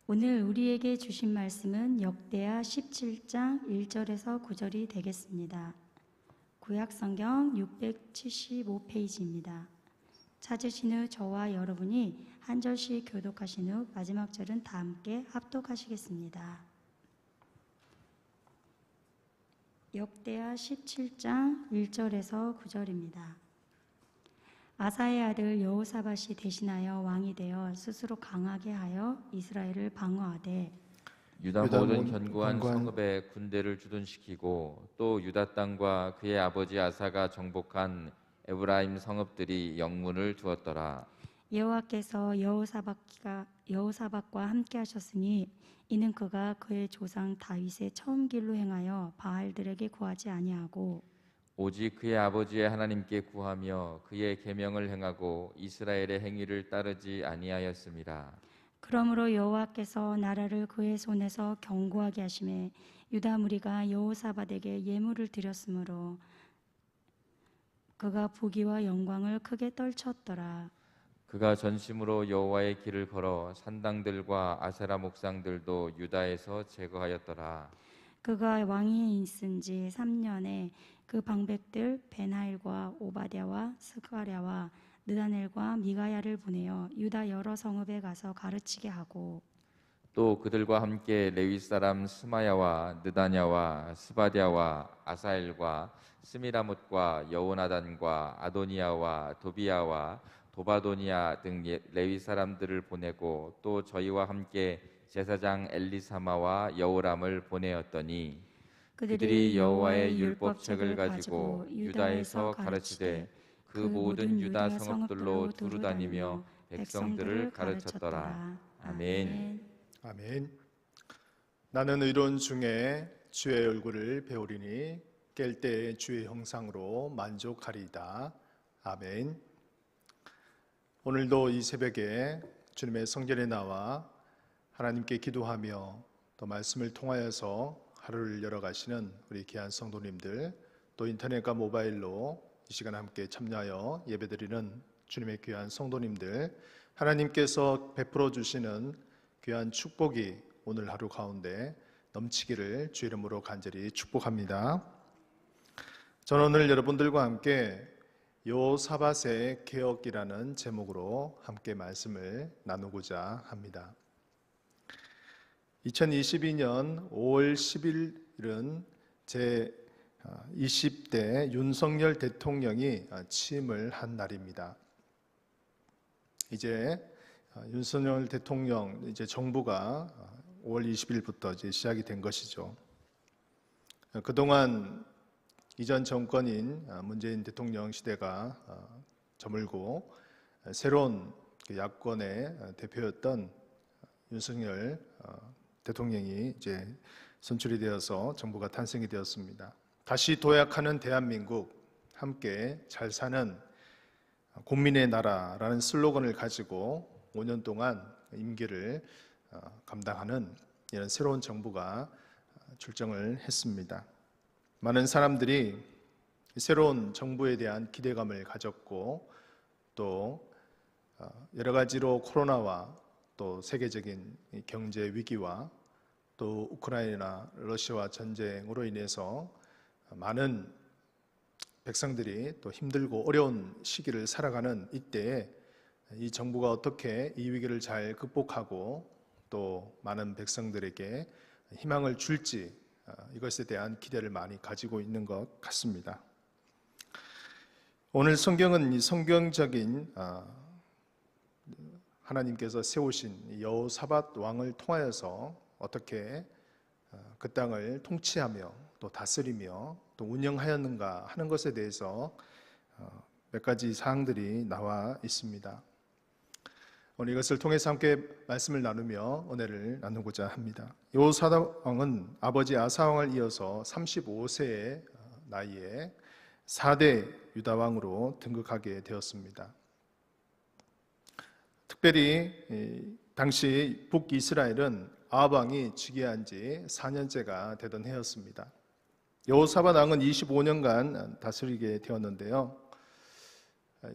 오늘 우리에게 주신 말씀은 역대하 17장 1절에서 9절이 되겠습니다. 구약성경 675페이지입니다. 찾으신 후 저와 여러분이 한 절씩 교독하신 후 마지막 절은 다 함께 합독하시겠습니다. 역대하 17장 1절에서 9절입니다. 아사의 아들 여호사밧이 대신하여 왕이 되어 스스로 강하게 하여 이스라엘을 방어하되 유다 모든 견고한 성읍에 군대를 주둔시키고 또 유다 땅과 그의 아버지 아사가 정복한 에브라임 성읍들이 영문을 두었더라. 여호와께서 여호사밧과 함께 하셨으니 이는 그가 그의 조상 다윗의 처음 길로 행하여 바알들에게 구하지 아니하고 오직 그의 아버지의 하나님께 구하며 그의 계명을 행하고 이스라엘의 행위를 따르지 아니하였습니다. 그러므로 여호와께서 나라를 그의 손에서 견고하게 하심에 유다 무리가 여호사밧에게 예물을 드렸으므로 그가 부귀와 영광을 크게 떨쳤더라. 그가 전심으로 여호와의 길을 걸어 산당들과 아세라 목상들도 유다에서 제거하였더라. 그가 왕위에 있은 지 3년에 그 방백들 베나일과 오바댜와 스가랴와 느다넬과 미가야를 보내어 유다 여러 성읍에 가서 가르치게 하고 또 그들과 함께 레위 사람 스마야와 느다냐와 스바랴와 아사엘과 스미라못과 여호나단과 아도니아와 도비야와 도바도니아 등 레위 사람들을 보내고 또 저희와 함께 제사장 엘리사마와 여호람을 보내었더니 그들이 여호와의 율법책을 가지고 유다에서 가르치되 그 모든 유다 성읍들로 두루 다니며 백성들을 가르쳤더라. 아멘. 아멘. 나는 의로운 중에 주의 얼굴을 배우리니 깰 때에 주의 형상으로 만족하리이다. 아멘. 오늘도 이 새벽에 주님의 성전에 나와 하나님께 기도하며 또 말씀을 통하여서 하루를 열어가시는 우리 귀한 성도님들, 또 인터넷과 모바일로 이 시간 함께 참여하여 예배드리는 주님의 귀한 성도님들, 하나님께서 베풀어 주시는 귀한 축복이 오늘 하루 가운데 넘치기를 주 이름으로 간절히 축복합니다. 저는 오늘 여러분들과 함께 여호사밧의 개혁이라는 제목으로 함께 말씀을 나누고자 합니다. 2022년 5월 10일은 제 20대 윤석열 대통령이 취임을 한 날입니다. 이제 윤석열 대통령 이제 정부가 5월 20일부터 이제 시작이 된 것이죠. 그동안 이전 정권인 문재인 대통령 시대가 저물고 새로운 야권의 대표였던 윤석열 대통령이 이제 선출이 되어서 정부가 탄생이 되었습니다. 다시 도약하는 대한민국, 함께 잘 사는 국민의 나라라는 슬로건을 가지고 5년 동안 임기를 감당하는 이런 새로운 정부가 출정을 했습니다. 많은 사람들이 새로운 정부에 대한 기대감을 가졌고 또 여러 가지로 코로나와 또 세계적인 경제 위기와 또 우크라이나 러시아와 전쟁으로 인해서 많은 백성들이 또 힘들고 어려운 시기를 살아가는 이때에 이 정부가 어떻게 이 위기를 잘 극복하고 또 많은 백성들에게 희망을 줄지 이것에 대한 기대를 많이 가지고 있는 것 같습니다. 오늘 성경은 이 성경적인 하나님께서 세우신 여호사밧 왕을 통하여서 어떻게 그 땅을 통치하며 또 다스리며 또 운영하였는가 하는 것에 대해서 몇 가지 사항들이 나와 있습니다. 오늘 이것을 통해서 함께 말씀을 나누며 은혜를 나누고자 합니다. 여호사밧 왕은 아버지 아사 왕을 이어서 35세의 나이에 4대 유다 왕으로 등극하게 되었습니다. 특별히 당시 북이스라엘은 아합 왕이 즉위한 지 4년째가 되던 해였습니다. 여호사밧 왕은 25년간 다스리게 되었는데요.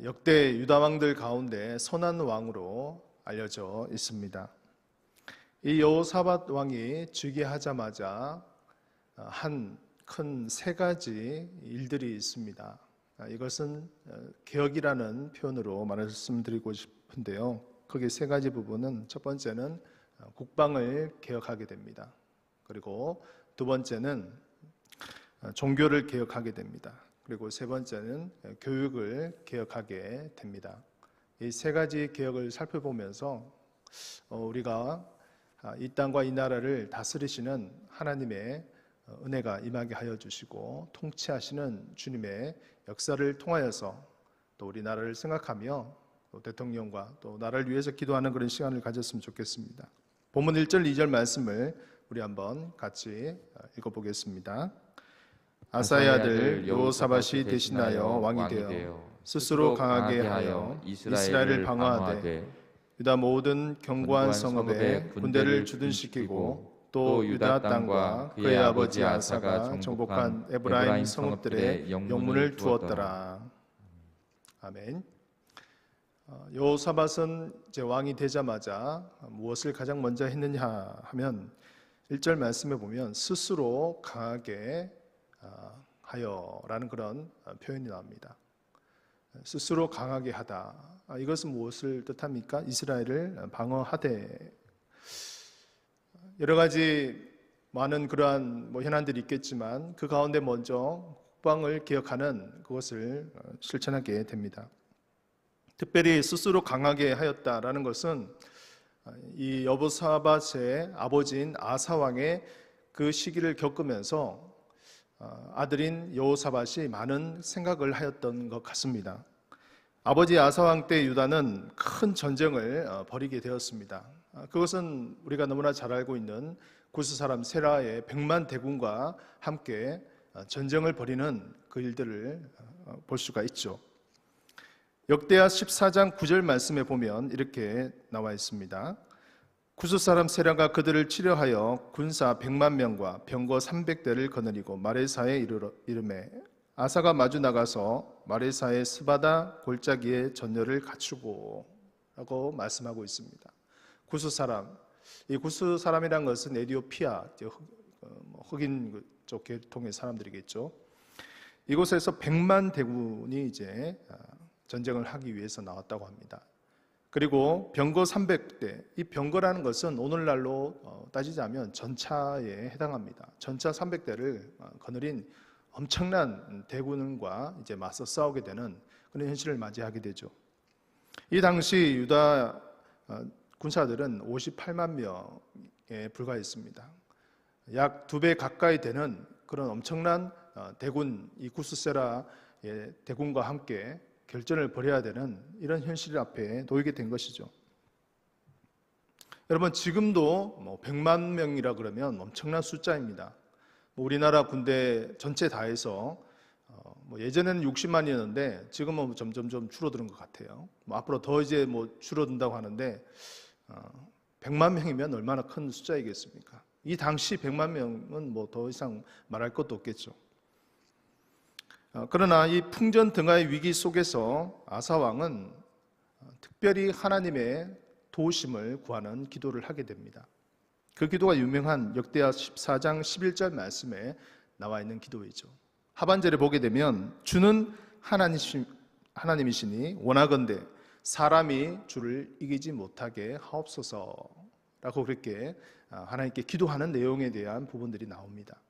역대 유다 왕들 가운데 선한 왕으로 알려져 있습니다. 이 여호사밧 왕이 즉위하자마자 한 큰 세 가지 일들이 있습니다. 이것은 개혁이라는 표현으로 말씀드리고 싶은데요. 거기 세 가지 부분은, 첫 번째는 국방을 개혁하게 됩니다. 그리고 두 번째는 종교를 개혁하게 됩니다. 그리고 세 번째는 교육을 개혁하게 됩니다. 이 세 가지 개혁을 살펴보면서 우리가 이 땅과 이 나라를 다스리시는 하나님의 은혜가 임하게 하여 주시고, 통치하시는 주님의 역사를 통하여서 또 우리 나라를 생각하며 또 대통령과 또 나라를 위해서 기도하는 그런 시간을 가졌으면 좋겠습니다. 본문 1절 2절 말씀을 우리 한번 같이 읽어보겠습니다. 아사의 아들 여호사밧이 대신하여 왕이 되어 스스로 강하게 하여 이스라엘을 방어하되 유다 모든 견고한 성읍에 군대를 주둔시키고 또 유다 땅과 그의 아버지 아사가 정복한 에브라임 성읍들의 영문을 두었더라. 아멘. 여호사밧은 이제 왕이 되자마자 무엇을 가장 먼저 했느냐 하면 1절 말씀에 보면 스스로 강하게 하여라는 그런 표현이 나옵니다. 스스로 강하게 하다. 이것은 무엇을 뜻합니까? 이스라엘을 방어하되. 여러 가지 많은 그러한 현안들이 있겠지만 그 가운데 먼저 국방을 개혁하는 그것을 실천하게 됩니다. 특별히 스스로 강하게 하였다라는 것은 이 여호사밧의 아버지인 아사 왕의 그 시기를 겪으면서 아들인 여호사밧이 많은 생각을 하였던 것 같습니다. 아버지 아사 왕 때 유다는 큰 전쟁을 벌이게 되었습니다. 그것은 우리가 너무나 잘 알고 있는 구스 사람 세라의 100만 대군과 함께 전쟁을 벌이는 그 일들을 볼 수가 있죠. 역대하 14장 9절 말씀에 보면 이렇게 나와 있습니다. 구스 사람 세라가 그들을 치려하여 군사 100만 명과 병거 300대를 거느리고 마레사에 이르매 아사가 마주 나가서 마레사의 스바다 골짜기에 전열을 갖추고 라고 말씀하고 있습니다. 구스 사람, 이 구스 사람이란 것은 에티오피아 흑인 쪽 계통의 사람들이겠죠. 이곳에서 100만 대군이 이제 전쟁을 하기 위해서 나왔다고 합니다. 그리고 병거 300대, 이 병거라는 것은 오늘날로 따지자면 전차에 해당합니다. 전차 300대를 거느린 엄청난 대군과 이제 맞서 싸우게 되는 그런 현실을 맞이하게 되죠. 이 당시 유다 군사들은 58만 명에 불과했습니다. 약 2배 가까이 되는 그런 엄청난 대군, 이 구스세라의 대군과 함께 결전을 벌여야 되는 이런 현실 앞에 놓이게 된 것이죠. 여러분, 지금도 100만 명이라 그러면 엄청난 숫자입니다. 우리나라 군대 전체 다 해서 예전에는 60만이었는데 지금은 점점 좀 줄어드는 것 같아요. 앞으로 더 이제 줄어든다고 하는데 100만 명이면 얼마나 큰 숫자이겠습니까? 이 당시 100만 명은 더 이상 말할 것도 없겠죠. 그러나 이 풍전등화의 위기 속에서 아사 왕은 특별히 하나님의 도우심을 구하는 기도를 하게 됩니다. 그 기도가 유명한 역대하 14장 11절 말씀에 나와 있는 기도이죠. 하반절에 보게 되면 주는 하나님이시니 원하건대 사람이 주를 이기지 못하게 하옵소서라고 그렇게 하나님께 기도하는 내용에 대한 부분들이 나옵니다.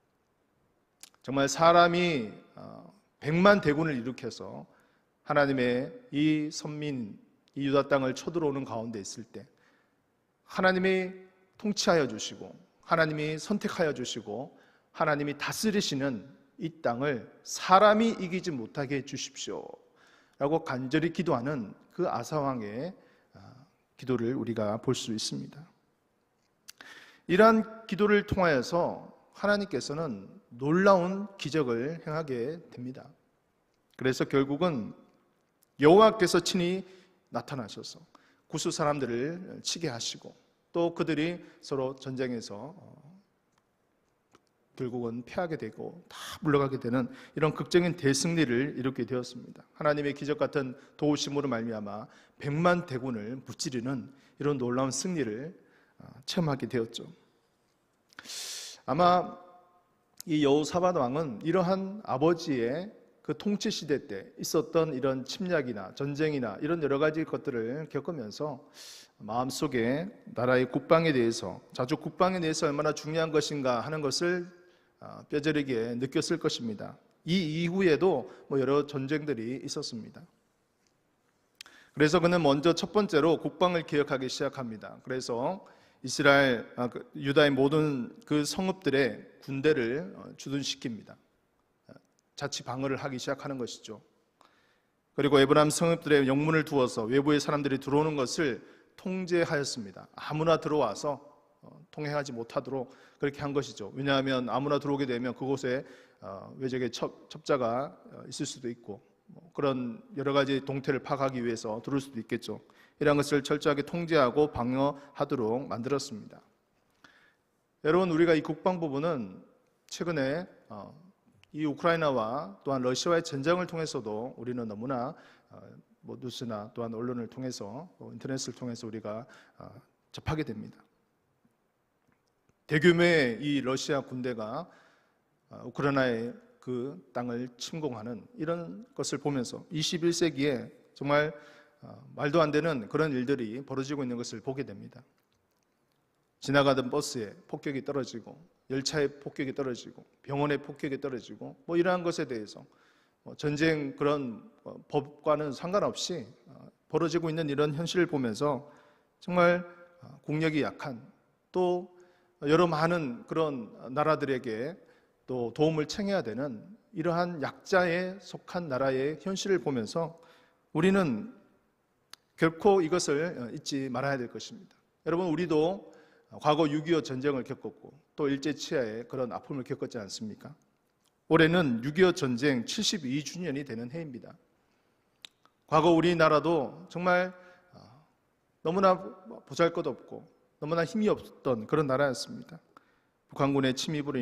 정말 사람이 100만 대군을 일으켜서 하나님의 이 선민, 이 유다 땅을 쳐들어오는 가운데 있을 때 하나님이 통치하여 주시고 하나님이 선택하여 주시고 하나님이 다스리시는 이 땅을 사람이 이기지 못하게 해 주십시오 라고 간절히 기도하는 그 아사왕의 기도를 우리가 볼 수 있습니다. 이러한 기도를 통하여서 하나님께서는 놀라운 기적을 행하게 됩니다. 그래서 결국은 여호와께서 친히 나타나셔서 구스 사람들을 치게 하시고 또 그들이 서로 전쟁에서 결국은 패하게 되고 다 물러가게 되는 이런 극적인 대승리를 이루게 되었습니다. 하나님의 기적 같은 도우심으로 말미암아 100만 대군을 무찌르는 이런 놀라운 승리를 체험하게 되었죠. 아마 이 여호사밧 왕은 이러한 아버지의 그 통치 시대 때 있었던 이런 침략이나 전쟁이나 이런 여러 가지 것들을 겪으면서 마음속에 나라의 국방에 대해서, 자주 국방에 대해서 얼마나 중요한 것인가 하는 것을 뼈저리게 느꼈을 것입니다. 이 이후에도 여러 전쟁들이 있었습니다. 그래서 그는 먼저 첫 번째로 국방을 개혁하기 시작합니다. 그래서 유다의 모든 그 성읍들의 군대를 주둔시킵니다. 자치 방어를 하기 시작하는 것이죠. 그리고 에브라임 성읍들의 영문을 두어서 외부의 사람들이 들어오는 것을 통제하였습니다. 아무나 들어와서 통행하지 못하도록 그렇게 한 것이죠. 왜냐하면 아무나 들어오게 되면 그곳에 외적의 첩자가 있을 수도 있고 그런 여러 가지 동태를 파악하기 위해서 들어올 수도 있겠죠. 이런 것을 철저하게 통제하고 방어하도록 만들었습니다. 여러분, 우리가 이 국방 부분은 최근에 이 우크라이나와 또한 러시아와의 전쟁을 통해서도 우리는 너무나 뉴스나 또한 언론을 통해서 인터넷을 통해서 우리가 접하게 됩니다. 대규모의 이 러시아 군대가 우크라이나의 그 땅을 침공하는 이런 것을 보면서 21세기에 정말 말도 안 되는 그런 일들이 벌어지고 있는 것을 보게 됩니다. 지나가던 버스에 폭격이 떨어지고 열차에 폭격이 떨어지고 병원에 폭격이 떨어지고 이러한 것에 대해서 전쟁 그런 법과는 상관없이 벌어지고 있는 이런 현실을 보면서 정말 국력이 약한 또 여러 많은 그런 나라들에게 또 도움을 청해야 되는 이러한 약자에 속한 나라의 현실을 보면서 우리는 결코 이것을 잊지 말아야 될 것입니다. 여러분, 우리도 과거 6.25 전쟁을 겪었고 또 일제치하의 그런 아픔을 겪었지 않습니까? 올해는 6.25 전쟁 72주년이 되는 해입니다. 과거 우리나라도 정말 너무나 보잘것없고 너무나 힘이 없었던 그런 나라였습니다. 북한군의 침략으로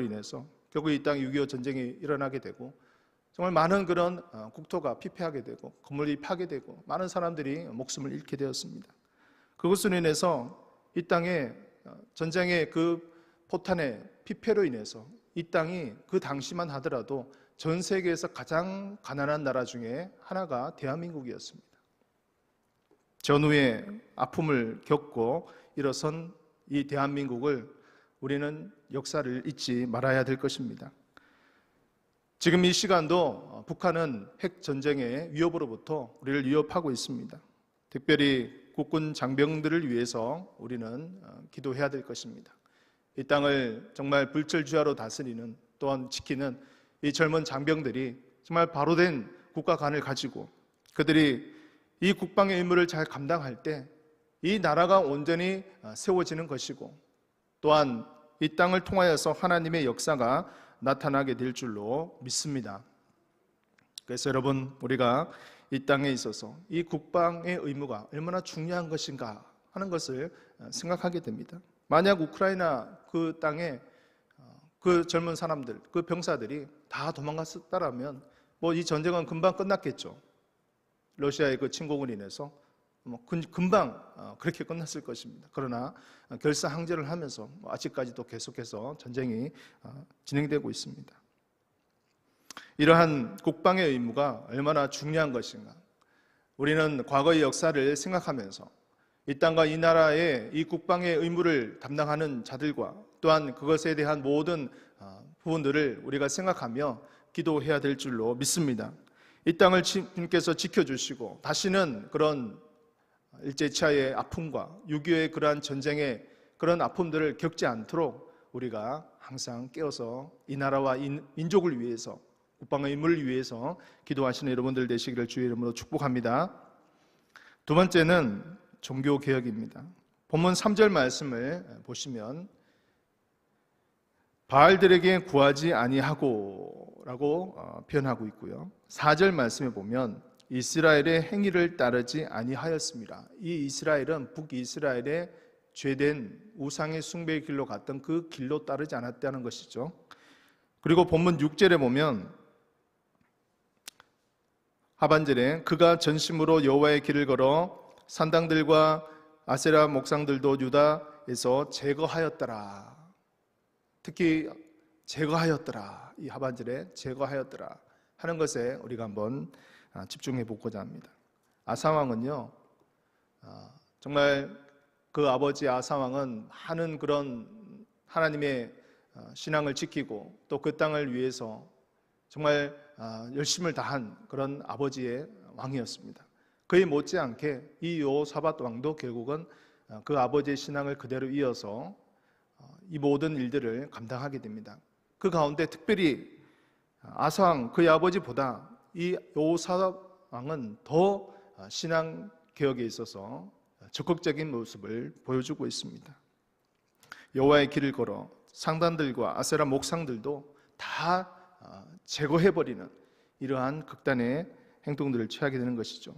인해서 결국 이 땅 6.25 전쟁이 일어나게 되고 정말 많은 그런 국토가 피폐하게 되고 건물이 파괴되고 많은 사람들이 목숨을 잃게 되었습니다. 그것으로 인해서 이 땅에 전쟁의 그 포탄의 피폐로 인해서 이 땅이 그 당시만 하더라도 전 세계에서 가장 가난한 나라 중에 하나가 대한민국이었습니다. 전후의 아픔을 겪고 일어선 이 대한민국을 우리는 역사를 잊지 말아야 될 것입니다. 지금 이 시간도 북한은 핵 전쟁의 위협으로부터 우리를 위협하고 있습니다. 특별히 국군 장병들을 위해서 우리는 기도해야 될 것입니다. 이 땅을 정말 불철주야로 다스리는 또한 지키는 이 젊은 장병들이 정말 바로 된 국가관을 가지고 그들이 이 국방의 의무를 잘 감당할 때 이 나라가 온전히 세워지는 것이고 또한 이 땅을 통하여서 하나님의 역사가 나타나게 될 줄로 믿습니다. 그래서 여러분, 우리가 이 땅에 있어서 이 국방의 의무가 얼마나 중요한 것인가 하는 것을 생각하게 됩니다. 만약 우크라이나 그 땅에 그 젊은 사람들, 그 병사들이 다 도망갔었다라면 이 전쟁은 금방 끝났겠죠. 러시아의 그 침공으로 인해서 금방 그렇게 끝났을 것입니다. 그러나 결사항전을 하면서 아직까지도 계속해서 전쟁이 진행되고 있습니다. 이러한 국방의 의무가 얼마나 중요한 것인가. 우리는 과거의 역사를 생각하면서 이 땅과 이 나라의 이 국방의 의무를 담당하는 자들과 또한 그것에 대한 모든 부분들을 우리가 생각하며 기도해야 될 줄로 믿습니다. 이 땅을 주님께서 지켜주시고 다시는 그런 일제치하의 아픔과 6.25의 그러한 전쟁의 그런 아픔들을 겪지 않도록 우리가 항상 깨어서 이 나라와 이 민족을 위해서 국방의 의무를 위해서 기도하시는 여러분들 되시기를 주의 이름으로 축복합니다. 두 번째는 종교개혁입니다. 본문 3절 말씀을 보시면 바알들에게 구하지 아니하고 라고 표현하고 있고요. 4절 말씀에 보면 이스라엘의 행위를 따르지 아니하였습니다. 이 이스라엘은 북이스라엘의 죄된 우상의 숭배의 길로 갔던 그 길로 따르지 않았다는 것이죠. 그리고 본문 6절에 보면 하반절에 그가 전심으로 여호와의 길을 걸어 산당들과 아세라 목상들도 유다에서 제거하였더라. 특히 제거하였더라. 이 하반절에 제거하였더라 하는 것에 우리가 한번 집중해 보고자 합니다. 아사왕은요, 정말 그 아버지 아사왕은 많은 그런 하나님의 신앙을 지키고 또 그 땅을 위해서 정말 열심을 다한 그런 아버지의 왕이었습니다. 그에 못지않게 이 여호사밧 왕도 결국은 그 아버지의 신앙을 그대로 이어서 이 모든 일들을 감당하게 됩니다. 그 가운데 특별히 아사왕 그의 아버지보다 이 여호사밧 왕은 더 신앙 개혁에 있어서 적극적인 모습을 보여주고 있습니다. 여호와의 길을 걸어 상단들과 아세라 목상들도 다 제거해버리는 이러한 극단의 행동들을 취하게 되는 것이죠.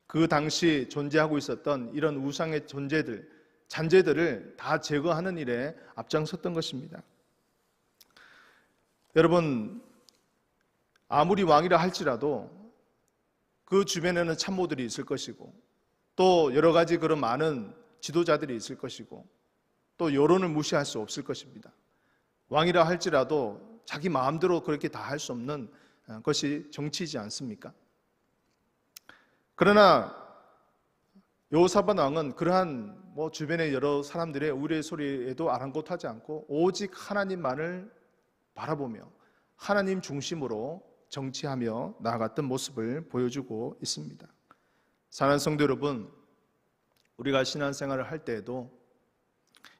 그 당시 존재하고 있었던 이런 우상의 존재들, 잔재들을 다 제거하는 일에 앞장섰던 것입니다. 여러분, 아무리 왕이라 할지라도 그 주변에는 참모들이 있을 것이고 또 여러 가지 그런 많은 지도자들이 있을 것이고 또 여론을 무시할 수 없을 것입니다. 왕이라 할지라도 자기 마음대로 그렇게 다 할 수 없는 것이 정치이지 않습니까? 그러나 여호사밧 왕은 그러한 주변의 여러 사람들의 우려의 소리에도 아랑곳하지 않고 오직 하나님만을 바라보며 하나님 중심으로 정치하며 나아갔던 모습을 보여주고 있습니다. 사랑하는 성도 여러분, 우리가 신앙생활을 할 때에도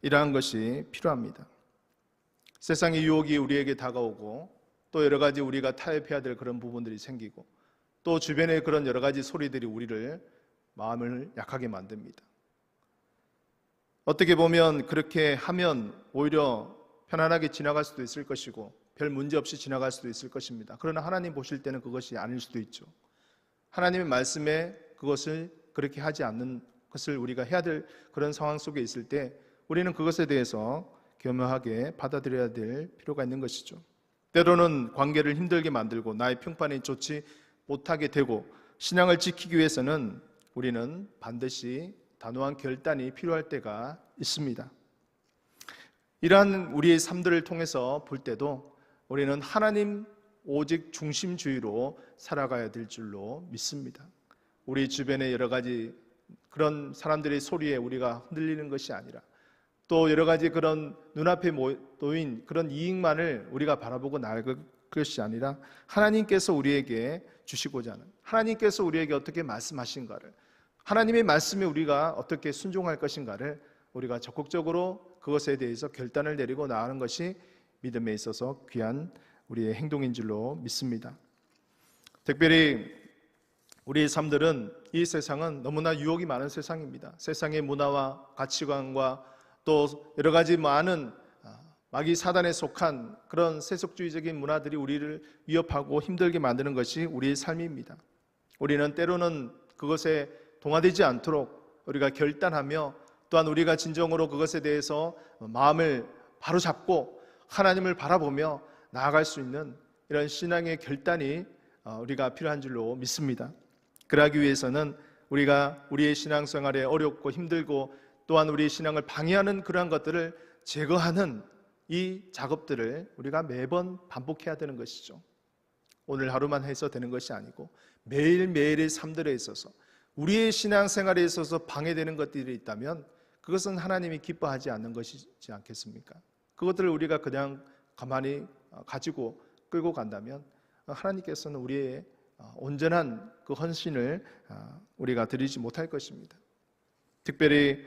이러한 것이 필요합니다. 세상의 유혹이 우리에게 다가오고 또 여러 가지 우리가 타협해야 될 그런 부분들이 생기고 또 주변의 그런 여러 가지 소리들이 우리를 마음을 약하게 만듭니다. 어떻게 보면 그렇게 하면 오히려 편안하게 지나갈 수도 있을 것이고 별 문제 없이 지나갈 수도 있을 것입니다. 그러나 하나님 보실 때는 그것이 아닐 수도 있죠. 하나님의 말씀에 그것을 그렇게 하지 않는 것을 우리가 해야 될 그런 상황 속에 있을 때 우리는 그것에 대해서 겸허하게 받아들여야 될 필요가 있는 것이죠. 때로는 관계를 힘들게 만들고 나의 평판이 좋지 못하게 되고 신앙을 지키기 위해서는 우리는 반드시 단호한 결단이 필요할 때가 있습니다. 이러한 우리의 삶들을 통해서 볼 때도 우리는 하나님 오직 중심주의로 살아가야 될 줄로 믿습니다. 우리 주변의 여러 가지 그런 사람들의 소리에 우리가 흔들리는 것이 아니라 또 여러 가지 그런 눈앞에 놓인 그런 이익만을 우리가 바라보고 나아갈 것이 아니라 하나님께서 우리에게 주시고자 하는, 하나님께서 우리에게 어떻게 말씀하신가를, 하나님의 말씀에 우리가 어떻게 순종할 것인가를 우리가 적극적으로 그것에 대해서 결단을 내리고 나아가는 것이 믿음에 있어서 귀한 우리의 행동인 줄로 믿습니다. 특별히 우리의 삶들은 이 세상은 너무나 유혹이 많은 세상입니다. 세상의 문화와 가치관과 또 여러 가지 많은 마귀 사단에 속한 그런 세속주의적인 문화들이 우리를 위협하고 힘들게 만드는 것이 우리의 삶입니다. 우리는 때로는 그것에 동화되지 않도록 우리가 결단하며 또한 우리가 진정으로 그것에 대해서 마음을 바로잡고 하나님을 바라보며 나아갈 수 있는 이런 신앙의 결단이 우리가 필요한 줄로 믿습니다. 그러기 위해서는 우리가 우리의 신앙생활에 어렵고 힘들고 또한 우리의 신앙을 방해하는 그러한 것들을 제거하는 이 작업들을 우리가 매번 반복해야 되는 것이죠. 오늘 하루만 해서 되는 것이 아니고 매일매일의 삶들에 있어서 우리의 신앙생활에 있어서 방해되는 것들이 있다면 그것은 하나님이 기뻐하지 않는 것이지 않겠습니까? 그것들을 우리가 그냥 가만히 가지고 끌고 간다면 하나님께서는 우리의 온전한 그 헌신을 우리가 드리지 못할 것입니다. 특별히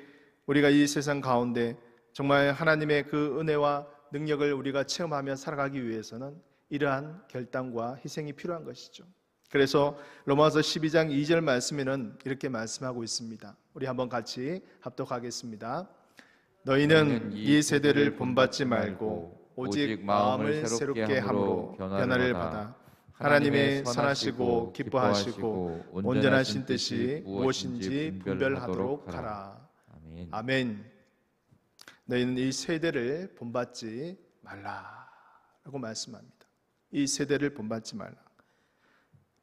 우리가 이 세상 가운데 정말 하나님의 그 은혜와 능력을 우리가 체험하며 살아가기 위해서는 이러한 결단과 희생이 필요한 것이죠. 그래서 로마서 12장 2절 말씀에는 이렇게 말씀하고 있습니다. 우리 한번 같이 합독하겠습니다. 너희는 이 세대를 본받지 말고 오직 마음을 새롭게 함으로 변화를 받아 하나님의 선하시고 기뻐하시고 온전하신 뜻이 무엇인지 분별하도록 하라. 아멘. 너희는 이 세대를 본받지 말라라고 말씀합니다. 이 세대를 본받지 말라.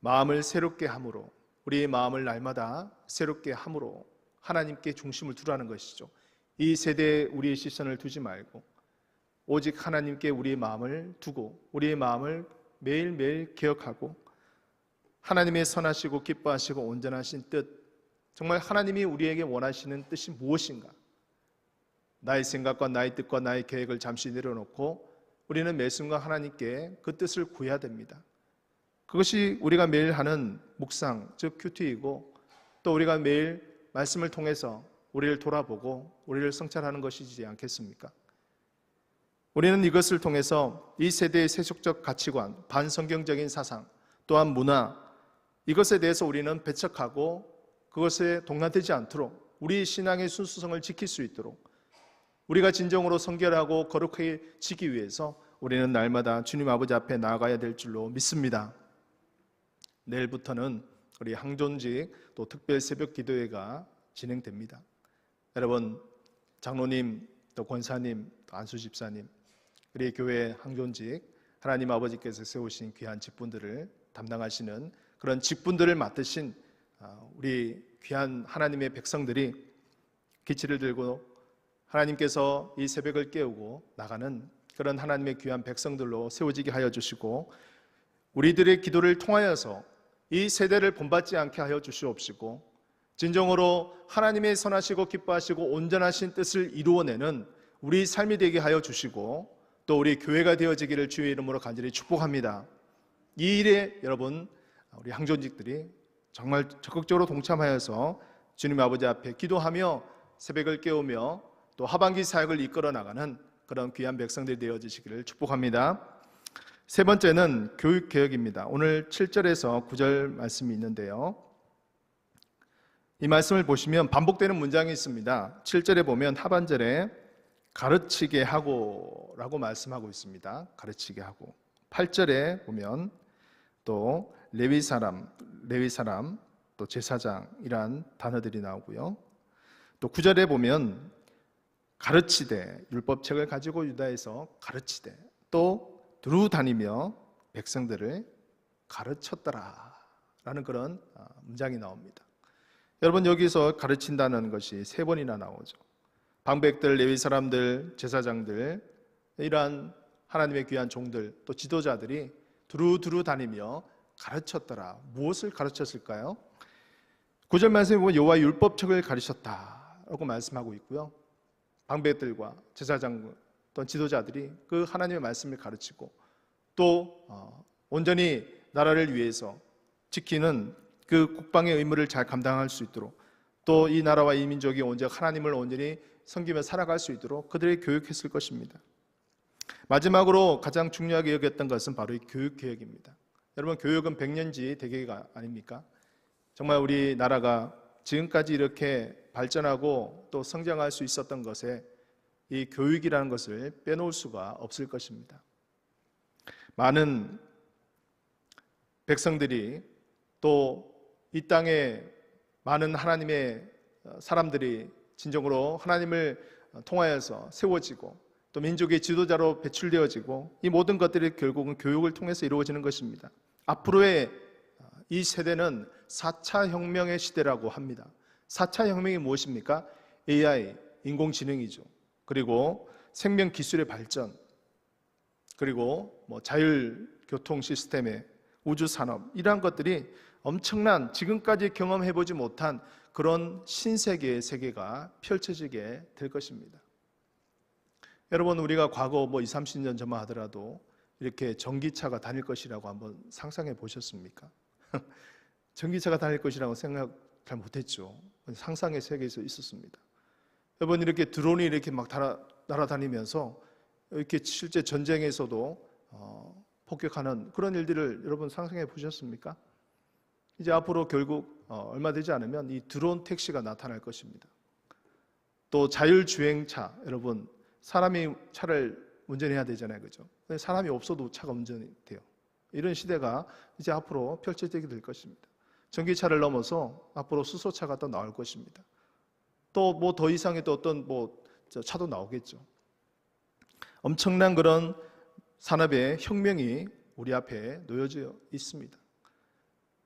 마음을 새롭게 함으로, 우리의 마음을 날마다 새롭게 함으로 하나님께 중심을 두라는 것이죠. 이 세대에 우리의 시선을 두지 말고 오직 하나님께 우리의 마음을 두고 우리의 마음을 매일매일 기억하고 하나님의 선하시고 기뻐하시고 온전하신 뜻, 정말 하나님이 우리에게 원하시는 뜻이 무엇인가? 나의 생각과 나의 뜻과 나의 계획을 잠시 내려놓고 우리는 매 순간 하나님께 그 뜻을 구해야 됩니다. 그것이 우리가 매일 하는 묵상, 즉 큐티이고 또 우리가 매일 말씀을 통해서 우리를 돌아보고 우리를 성찰하는 것이지 않겠습니까? 우리는 이것을 통해서 이 세대의 세속적 가치관, 반성경적인 사상, 또한 문화, 이것에 대해서 우리는 배척하고 그것에 동반되지 않도록 우리 신앙의 순수성을 지킬 수 있도록 우리가 진정으로 성결하고 거룩해지기 위해서 우리는 날마다 주님 아버지 앞에 나아가야 될 줄로 믿습니다. 내일부터는 우리 항존직 또 특별 새벽 기도회가 진행됩니다. 여러분, 장로님, 또 권사님, 또 안수 집사님, 우리 교회 항존직 하나님 아버지께서 세우신 귀한 직분들을 담당하시는 그런 직분들을 맡으신 우리 귀한 하나님의 백성들이 기치를 들고 하나님께서 이 새벽을 깨우고 나가는 그런 하나님의 귀한 백성들로 세워지게 하여 주시고 우리들의 기도를 통하여서 이 세대를 본받지 않게 하여 주시옵시고 진정으로 하나님의 선하시고 기뻐하시고 온전하신 뜻을 이루어내는 우리 삶이 되게 하여 주시고 또 우리 교회가 되어지기를 주의 이름으로 간절히 축복합니다. 이 일에 여러분 우리 항존직들이 정말 적극적으로 동참하여서 주님 아버지 앞에 기도하며 새벽을 깨우며 또 하반기 사역을 이끌어 나가는 그런 귀한 백성들이 되어지시기를 축복합니다. 세 번째는 교육개혁입니다. 오늘 7절에서 9절 말씀이 있는데요, 이 말씀을 보시면 반복되는 문장이 있습니다. 7절에 보면 하반절에 가르치게 하고 라고 말씀하고 있습니다. 가르치게 하고. 8절에 보면 또 레위 사람, 또 제사장이란 단어들이 나오고요. 또 9절에 보면 가르치되, 율법책을 가지고 유다에서 가르치되, 또 두루 다니며 백성들을 가르쳤더라 라는 그런 문장이 나옵니다. 여러분, 여기서 가르친다는 것이 3번이나 나오죠. 방백들, 레위 사람들, 제사장들, 이러한 하나님의 귀한 종들, 또 지도자들이 두루두루 다니며 가르쳤더라. 무엇을 가르쳤을까요? 9절 말씀에 보면 여호와 율법책을 가르쳤다라고 말씀하고 있고요. 방백들과 제사장 또 지도자들이 그 하나님의 말씀을 가르치고 또 온전히 나라를 위해서 지키는 그 국방의 의무를 잘 감당할 수 있도록 또 이 나라와 이 민족이 하나님을 온전히 섬기며 살아갈 수 있도록 그들을 교육했을 것입니다. 마지막으로 가장 중요하게 여겼던 것은 바로 이 교육개혁입니다. 여러분, 교육은 100년지 대계가 아닙니까? 정말 우리나라가 지금까지 이렇게 발전하고 또 성장할 수 있었던 것에 이 교육이라는 것을 빼놓을 수가 없을 것입니다. 많은 백성들이 또 이 땅에 많은 하나님의 사람들이 진정으로 하나님을 통하여서 세워지고 또 민족의 지도자로 배출되어지고 이 모든 것들이 결국은 교육을 통해서 이루어지는 것입니다. 앞으로의 이 세대는 4차 혁명의 시대라고 합니다. 4차 혁명이 무엇입니까? AI, 인공지능이죠. 그리고 생명기술의 발전, 그리고 자율교통 시스템의 우주산업, 이러한 것들이 엄청난 지금까지 경험해보지 못한 그런 신세계의 세계가 펼쳐지게 될 것입니다. 여러분, 우리가 과거 20, 30년 전만 하더라도 이렇게 전기차가 다닐 것이라고 한번 상상해 보셨습니까? 전기차가 다닐 것이라고 생각 잘 못했죠. 상상의 세계에서 있었습니다. 여러분, 이렇게 드론이 이렇게 막 날아다니면서 이렇게 실제 전쟁에서도 폭격하는 그런 일들을 여러분 상상해 보셨습니까? 이제 앞으로 결국 얼마 되지 않으면 이 드론 택시가 나타날 것입니다. 또 자율주행차, 여러분, 사람이 차를 운전해야 되잖아요, 그죠? 사람이 없어도 차가 운전이 돼요. 이런 시대가 이제 앞으로 펼쳐지게 될 것입니다. 전기차를 넘어서 앞으로 수소차가 또 나올 것입니다. 또 더 이상의 또 어떤 차도 나오겠죠. 엄청난 그런 산업의 혁명이 우리 앞에 놓여져 있습니다.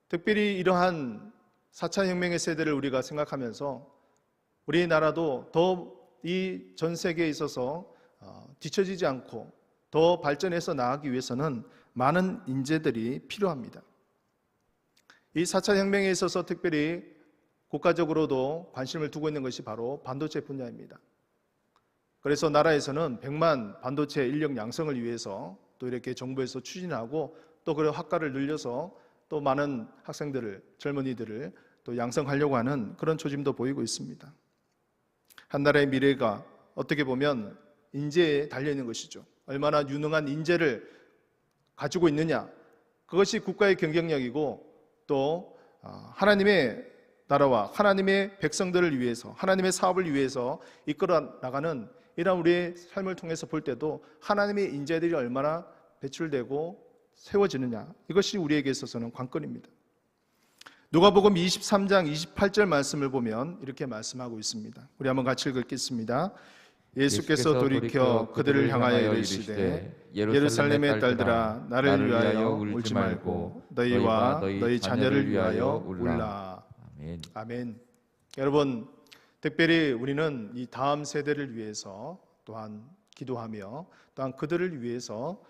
특별히 이러한 4차 혁명의 세대를 우리가 생각하면서 우리나라도 더 이 전 세계에 있어서 뒤처지지 않고 더 발전해서 나가기 위해서는 많은 인재들이 필요합니다. 이 4차 혁명에 있어서 특별히 국가적으로도 관심을 두고 있는 것이 바로 반도체 분야입니다. 그래서 나라에서는 100만 반도체 인력 양성을 위해서 또 이렇게 정부에서 추진하고 또 그런 학과를 늘려서 또 많은 학생들을, 젊은이들을 또 양성하려고 하는 그런 조짐도 보이고 있습니다. 한 나라의 미래가 어떻게 보면 인재에 달려있는 것이죠. 얼마나 유능한 인재를 가지고 있느냐, 그것이 국가의 경쟁력이고 또 하나님의 나라와 하나님의 백성들을 위해서, 하나님의 사업을 위해서 이끌어 나가는 이런 우리의 삶을 통해서 볼 때도 하나님의 인재들이 얼마나 배출되고 세워지느냐, 이것이 우리에게 있어서는 관건입니다. 누가복음 23장 28절 말씀을 보면 이렇게 말씀하고 있습니다. 우리 한번 같이 읽겠습니다. 예수께서 돌이켜 그들을 향하여 이르시되 예루살렘의 딸들아, 나를 위하여 울지 말고 너희와 너희 자녀를 위하여 울라. 아멘. 여러분, 특별히 우리는 이 다음 세대를 위해서 또한 기도하며 또한 그들을 위해서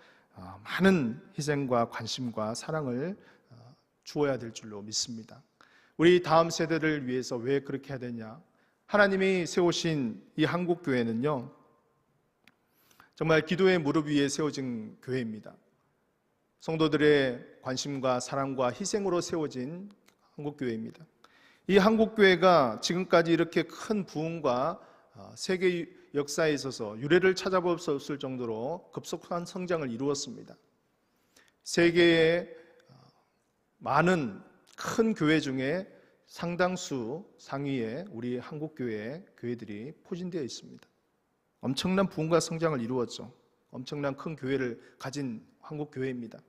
많은 희생과 관심과 사랑을 주어야 될 줄로 믿습니다. 우리 다음 세대를 위해서 왜 그렇게 해야 되냐? 하나님이 세우신 이 한국교회는요, 정말 기도의 무릎 위에 세워진 교회입니다. 성도들의 관심과 사랑과 희생으로 세워진 한국교회입니다. 이 한국교회가 지금까지 이렇게 큰 부흥과 세계 역사에 있어서 유례를 찾아볼 수 없을 정도로 급속한 성장을 이루었습니다. 세계의 많은 큰 교회 중에 상당수 상위에 우리 한국교회 교회들이 포진되어 있습니다. 엄청난 부흥과 성장을 이루었죠. 엄청난 큰 교회를 가진 한국교회입니다.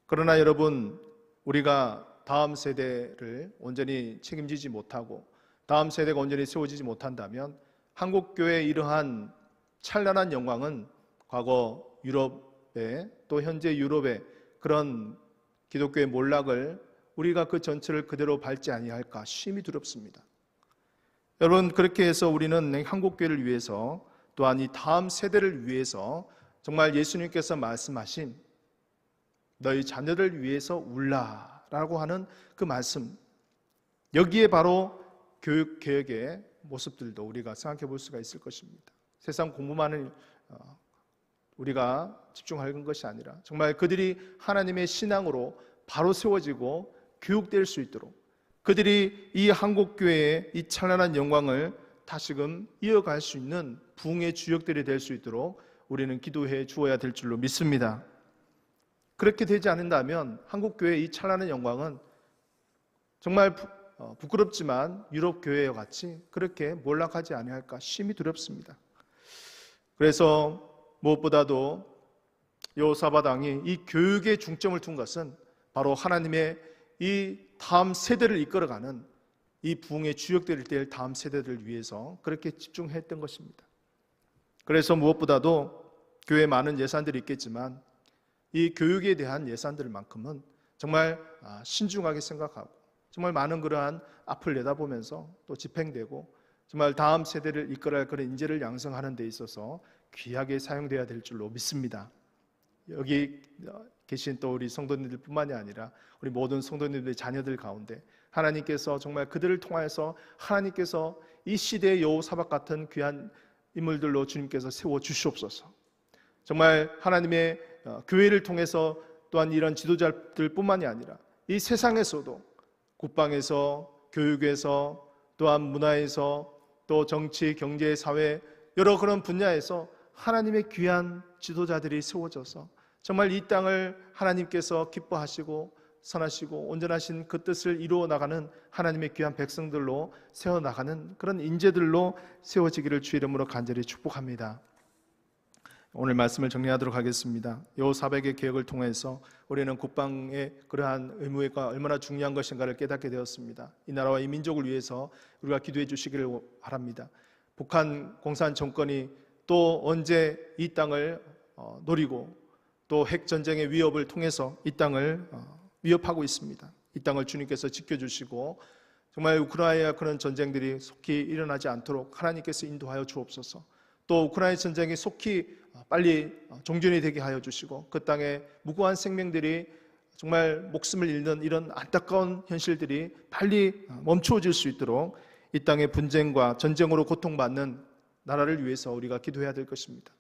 그러나 여러분, 우리가 다음 세대를 온전히 책임지지 못하고 다음 세대가 온전히 세워지지 못한다면 한국교회의 이러한 찬란한 영광은 과거 유럽의 또 현재 유럽의 그런 기독교의 몰락을 우리가 그 전체를 그대로 밟지 아니할까 심히 두렵습니다. 여러분, 그렇게 해서 우리는 한국교회를 위해서 또한 이 다음 세대를 위해서 정말 예수님께서 말씀하신 너희 자녀를 위해서 울라라고 하는 그 말씀, 여기에 바로 교육개혁의 모습들도 우리가 생각해 볼 수가 있을 것입니다. 세상 공부만을 우리가 집중하는 것이 아니라 정말 그들이 하나님의 신앙으로 바로 세워지고 교육될 수 있도록 그들이 이 한국교회의 이 찬란한 영광을 다시금 이어갈 수 있는 부흥의 주역들이 될 수 있도록 우리는 기도해 주어야 될 줄로 믿습니다. 그렇게 되지 않는다면 한국교회의 이 찬란한 영광은 정말 부끄럽지만 유럽교회와 같이 그렇게 몰락하지 아니할까 심히 두렵습니다. 그래서 무엇보다도 여호사밧 왕이 이 교육에 중점을 둔 것은 바로 하나님의 이 다음 세대를 이끌어가는 이 부흥의 주역들이 될 다음 세대들을 위해서 그렇게 집중했던 것입니다. 그래서 무엇보다도 교회에 많은 예산들이 있겠지만 이 교육에 대한 예산들만큼은 정말 신중하게 생각하고 정말 많은 그러한 앞을 내다보면서 또 집행되고 정말 다음 세대를 이끌어갈 그런 인재를 양성하는 데 있어서 귀하게 사용되어야 될 줄로 믿습니다. 여기 계신 또 우리 성도님들 뿐만이 아니라 우리 모든 성도님들의 자녀들 가운데 하나님께서 정말 그들을 통하여서 하나님께서 이 시대의 여호사밧 같은 귀한 인물들로 주님께서 세워주시옵소서. 정말 하나님의 교회를 통해서 또한 이런 지도자들 뿐만이 아니라 이 세상에서도 국방에서 교육에서 또한 문화에서 또 정치, 경제, 사회 여러 그런 분야에서 하나님의 귀한 지도자들이 세워져서 정말 이 땅을 하나님께서 기뻐하시고 선하시고 온전하신 그 뜻을 이루어 나가는 하나님의 귀한 백성들로 세워나가는 그런 인재들로 세워지기를 주의 이름으로 간절히 축복합니다. 오늘 말씀을 정리하도록 하겠습니다. 여호사밧의 개혁을 통해서 우리는 국방의 그러한 의무가 얼마나 중요한 것인가를 깨닫게 되었습니다. 이 나라와 이 민족을 위해서 우리가 기도해 주시기를 바랍니다. 북한 공산 정권이 또 언제 이 땅을 노리고 또 핵전쟁의 위협을 통해서 이 땅을 위협하고 있습니다. 이 땅을 주님께서 지켜주시고 정말 우크라이나와 그런 전쟁들이 속히 일어나지 않도록 하나님께서 인도하여 주옵소서. 또 우크라이나 전쟁이 속히 빨리 종전이 되게 하여 주시고 그 땅에 무고한 생명들이 정말 목숨을 잃는 이런 안타까운 현실들이 빨리 멈추어질 수 있도록 이 땅의 분쟁과 전쟁으로 고통받는 나라를 위해서 우리가 기도해야 될 것입니다.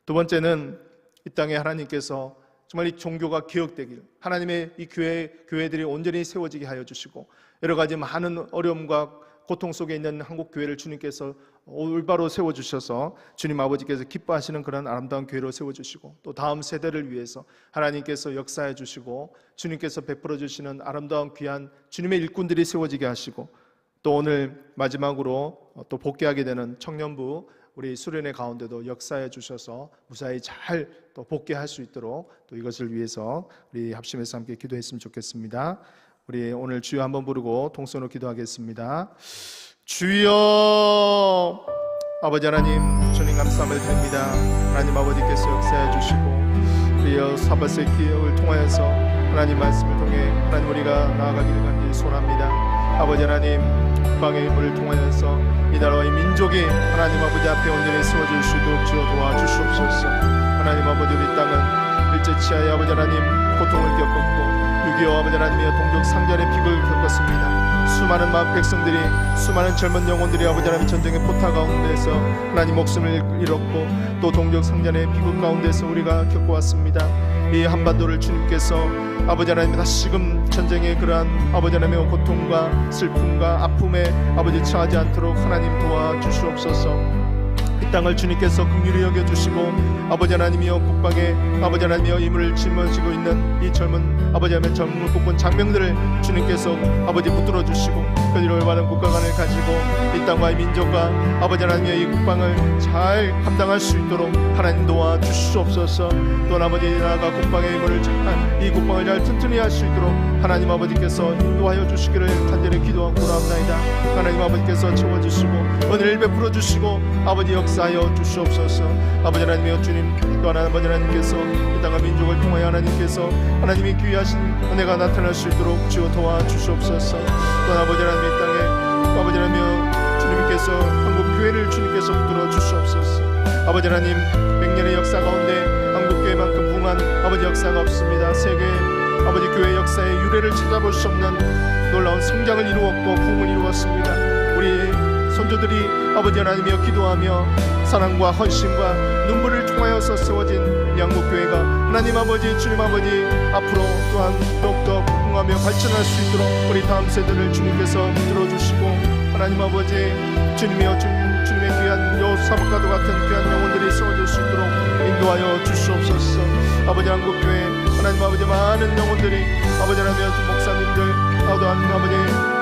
두 번째는 이 땅에 하나님께서 정말 이 종교가 개혁되길, 하나님의 이 교회들이 온전히 세워지게 하여 주시고 여러 가지 많은 어려움과 고통 속에 있는 한국 교회를 주님께서 올바로 세워주셔서 주님 아버지께서 기뻐하시는 그런 아름다운 교회로 세워주시고 또 다음 세대를 위해서 하나님께서 역사해 주시고 주님께서 베풀어 주시는 아름다운 귀한 주님의 일꾼들이 세워지게 하시고 또 오늘 마지막으로 또 복귀하게 되는 청년부 우리 수련회 가운데도 역사해 주셔서 무사히 잘 또 복귀할 수 있도록 또 이것을 위해서 우리 합심해서 함께 기도했으면 좋겠습니다. 우리 오늘 주여 한번 부르고 통성으로 기도하겠습니다. 주여, 아버지 하나님 주님 감사함을 드립니다. 하나님 아버지께서 역사해 주시고 우리의 사바세 기억을 통하여서 하나님 말씀을 통해 하나님 우리가 나아가기를 간절히 소원합니다. 아버지 하나님 국방의 힘을 통하여서 이 나라와 이 민족이 하나님 아버지 앞에 온전히 세워질 수 있도록 주여 도와주시옵소서. 하나님 아버지 우리 땅은 일제치하에 아버지 하나님 고통을 겪었고 6.25 아버지 하나님의 동족 상잔의 비극을 겪었습니다. 수많은 마음 백성들이 수많은 젊은 영혼들이 아버지 하나님 전쟁의 포타 가운데서 하나님 목숨을 잃었고 또 동족 상잔의 비극 가운데서 우리가 겪어왔습니다. 이 한반도를 주님께서 아버지 하나님 다시금 전쟁의 그러한 아버지 하나님의 고통과 슬픔과 아픔에 아버지 처하지 않도록 하나님 도와주시옵소서. 이 땅을 주님께서 긍휼히 여겨주시고 아버지 하나님이여 국방에 아버지 하나님이여 임무를 짊어지고 있는 이 젊은 아버지 하나님의 젊은 국군 장병들을 주님께서 아버지 붙들어 주시고 그들이 올바른 국가관을 가지고 이 땅과 이 민족과 아버지 하나님의 이 국방을 잘 감당할 수 있도록 하나님 도와주시옵소서. 또 아버지 나아가 국방의 임무를 이 국방을 잘 튼튼히 할 수 있도록 하나님 아버지께서 인도하여 주시기를 간절히 기도하고 나옵나이다. 하나님 아버지께서 채워주시고 은혜를 베풀어 주시고 아버지 역사하여 주시옵소서. 아버지 하나님이여 주님 또 아버지 하나님께서 이 땅과 민족을 통하여 하나님께서 하나님이 귀하신 은혜가 나타날 수 있도록 주여 도와주시옵소서. 또 아버지 하나님 이 땅에 아버지 하나님이여 주님께서 한국 교회를 주님께서 붙들어 주시옵소서. 아버지 하나님 100년의 역사 가운데 한국 교회만큼 붕한 아버지 역사가 없습니다. 세계 아버지 교회 역사의 유래를 찾아볼 수 없는 놀라운 성장을 이루었고 부흥을 이루었습니다. 우리 선조들이 아버지 하나님이여 기도하며 사랑과 헌신과 눈물을 통하여서 세워진 양국교회가 하나님 아버지 주님 아버지 앞으로 또한 더욱더 부흥하며 발전할 수 있도록 우리 다음 세대를 주님께서 들어주시고 하나님 아버지 주님이여 주님의 귀한 여호사박과도 같은 귀한 영혼들이 세워질 수 있도록 인도하여 주시옵소서. 아버지 한국교회 하나님 아버지 많은 영혼들이 아버지 하나님의 목사님들 또한 아버지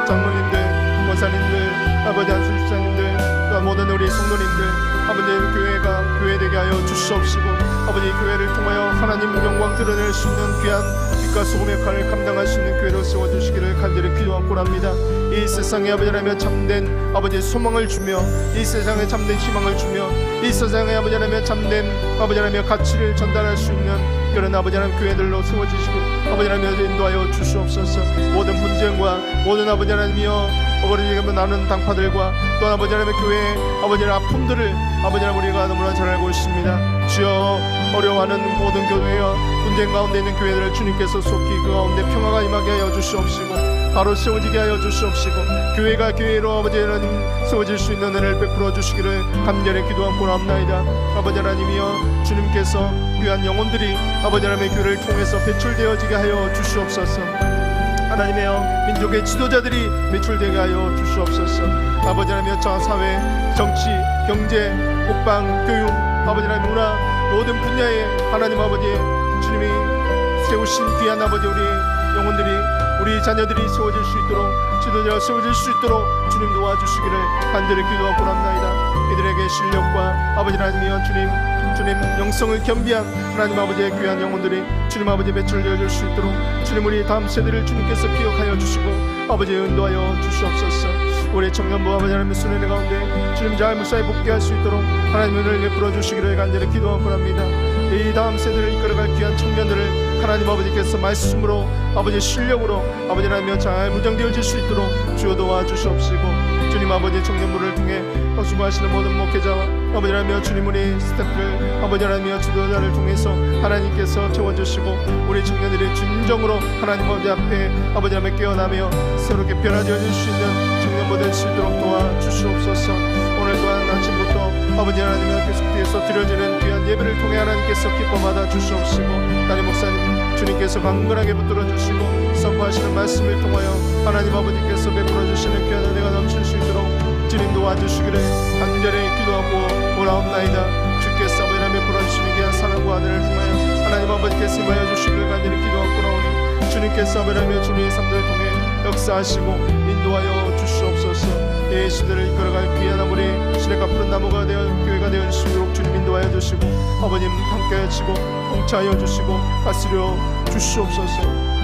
장로님들 권사님들 아버지 안수집사님들 또 모든 우리 성도님들 아버지 교회가 교회되게 하여 주시옵시고 아버지 교회를 통하여 하나님 영광 드러낼 수 있는 귀한 빛과 소금의 역할을 감당할 수 있는 교회로 세워주시기를 간절히 기도하고 합니다. 이 세상에 아버지 하나님 참된 아버지 소망을 주며 이 세상에 참된 희망을 주며 이 세상에 아버지 하나님 참된 아버지 하나님의 가치를 전달할 수 있는 그런 아버지 하나님 교회들로 세워주시고 아버지 하나님 인도하여 주시옵소서. 모든 분쟁과 모든 아버지 하나님이여 어버리지가 나눈 당파들과 또 아버지 하나님의 교회의 아버지 하나님의 아픔들을 아버지 하나님 우리가 너무나 잘 알고 있습니다. 주여 어려워하는 모든 교회와 분쟁 가운데 있는 교회들을 주님께서 속히 그 가운데 평화가 임하게 하여 주시옵시고 바로 세워지게 하여 주시옵시고 교회가 교회로 아버지 하나님 세워질 수 있는 은혜를 베풀어 주시기를 간절히 기도하고 나옵나이다. 아버지 하나님이여 주님께서 귀한 영혼들이 아버지 하나님의 교회를 통해서 배출되어지게 하여 주시옵소서. 하나님이여 민족의 지도자들이 배출되게 하여 주시옵소서. 아버지 하나님이여 저 사회, 정치, 경제, 국방, 교육, 아버지 하나님 문화 모든 분야에 하나님 아버지 주님이 세우신 귀한 아버지 우리 영혼들이 우리 자녀들이 세워질 수 있도록 지도자가 세워질 수 있도록 주님 도와주시기를 간절히 기도하고 합나이다. 이들에게 실력과 아버지 하나님이여 주님 영성을 겸비한 하나님 아버지의 귀한 영혼들이 주님 아버지 배출되어질 수 있도록 주님 우리 다음 세대를 주님께서 기억하여 주시고 아버지 인도하여 주시옵소서. 우리 우리 청년부 아버지 하나님의 순회의 가운데 주님 잘 무사히 복귀할 수 있도록 하나님 은혜를 베풀어 주시기를 간절히 기도하고 합니다. 이 다음 세대를 이끌어갈 귀한 청년들을 하나님 아버지께서 말씀으로 아버지 실력으로 아버지 하나님 잘 무장되어질 수 있도록 주여 도와주시옵시고 주님 아버지 청년부를 통해 수고하시는 모든 목회자와 아버지 하나님 주님 우리 스태프들 아버지 하나님 지도자를 통해서 하나님께서 채워주시고 우리 청년들이 진정으로 하나님 아버지 앞에 아버지 하나님 깨어나며 새롭게 변화되어질 수 있는 청년부 될 수 있도록 도와주시옵소서. 오늘 또한 아침부터 아버지 하나님 계속해서 드려지는 귀한 예배를 통해 하나님께서 기뻐 받아 주시옵시고 담임 목사님 주님께서 강건하게 붙들어 주시고 선포하시는 말씀을 통하여 하나님 아버지께서 베풀어 주시는 귀한 은혜가 넘칠 수 있도록 주님 도와주시기를 간절히 기도하고 오라옵나이다. 주께서 아버지 하나님 베풀어 주시는 귀한 사랑과 은혜를 통하여 하나님 아버지께서 임하여 주시기를 간절히 기도하고 나오니 주님께서 아버지 하나님 주님의 삶들을 통해 역사하시고 인도하여 주시옵소서. 이 시대를 이끌어갈 귀한 아무리 시내가 푸른 나무가 되어 교회가 되어 주시도록 주님 인도하여 주시고 아버님 함께 하시고 통치하여 주시고 다스려 주시옵소서.